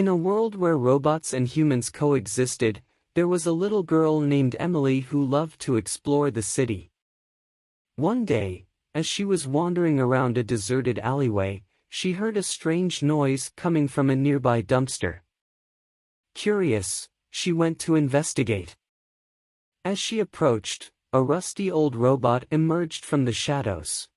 In a world where robots and humans coexisted, there was a little girl named Emily who loved to explore the city. One day, as she was wandering around a deserted alleyway, she heard a strange noise coming from a nearby dumpster. Curious, she went to investigate. As she approached, a rusty old robot emerged from the shadows.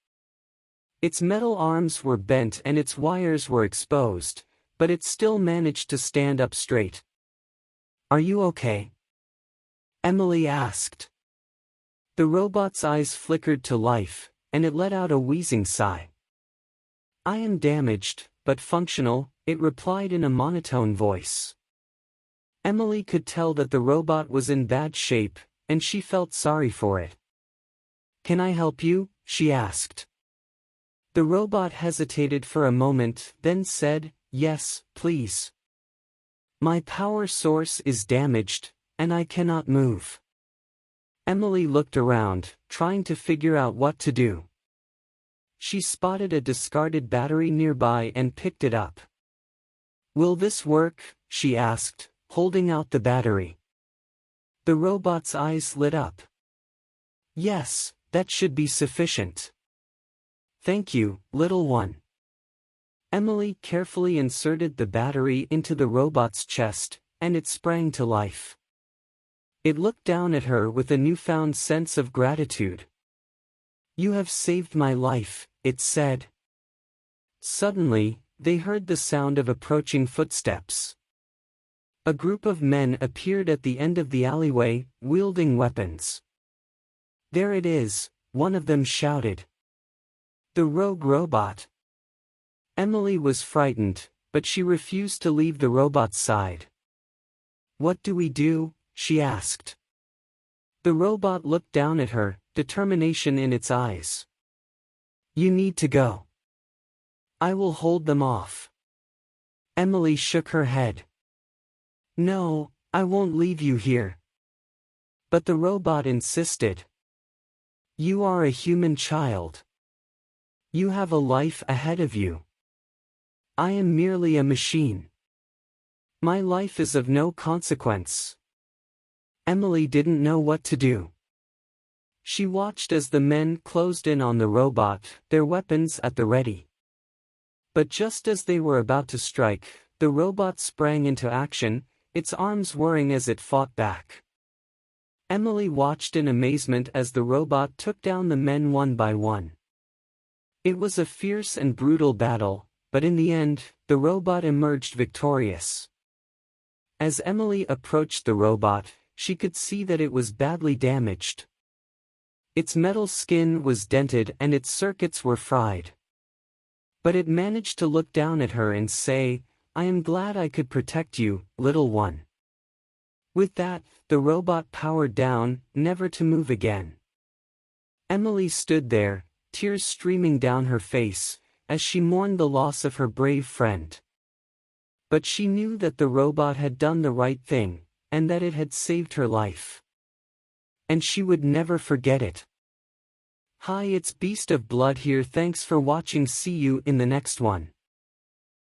Its metal arms were bent and its wires were exposed, but it still managed to stand up straight. "Are you okay?" Emily asked. The robot's eyes flickered to life, and it let out a wheezing sigh. "I am damaged, but functional," it replied in a monotone voice. Emily could tell that the robot was in bad shape, and she felt sorry for it. "Can I help you?" she asked. The robot hesitated for a moment, then said, "Yes, please. My power source is damaged, and I cannot move." Emily looked around, trying to figure out what to do. She spotted a discarded battery nearby and picked it up. "Will this work?" she asked, holding out the battery. The robot's eyes lit up. "Yes, that should be sufficient. Thank you, little one." Emily carefully inserted the battery into the robot's chest, and it sprang to life. It looked down at her with a newfound sense of gratitude. "You have saved my life," it said. Suddenly, they heard the sound of approaching footsteps. A group of men appeared at the end of the alleyway, wielding weapons. "There it is," one of them shouted. "The rogue robot." Emily was frightened, but she refused to leave the robot's side. "What do we do?" she asked. The robot looked down at her, determination in its eyes. "You need to go. I will hold them off." Emily shook her head. "No, I won't leave you here." But the robot insisted. "You are a human child. You have a life ahead of you. I am merely a machine. My life is of no consequence." Emily didn't know what to do. She watched as the men closed in on the robot, their weapons at the ready. But just as they were about to strike, the robot sprang into action, its arms whirring as it fought back. Emily watched in amazement as the robot took down the men one by one. It was a fierce and brutal battle, but in the end, the robot emerged victorious. As Emily approached the robot, she could see that it was badly damaged. Its metal skin was dented and its circuits were fried. But it managed to look down at her and say, "I am glad I could protect you, little one." With that, the robot powered down, never to move again. Emily stood there, tears streaming down her face, as she mourned the loss of her brave friend. But she knew that the robot had done the right thing, and that it had saved her life. And she would never forget it. Hi, it's Beast of Blood here. Thanks for watching. See you in the next one.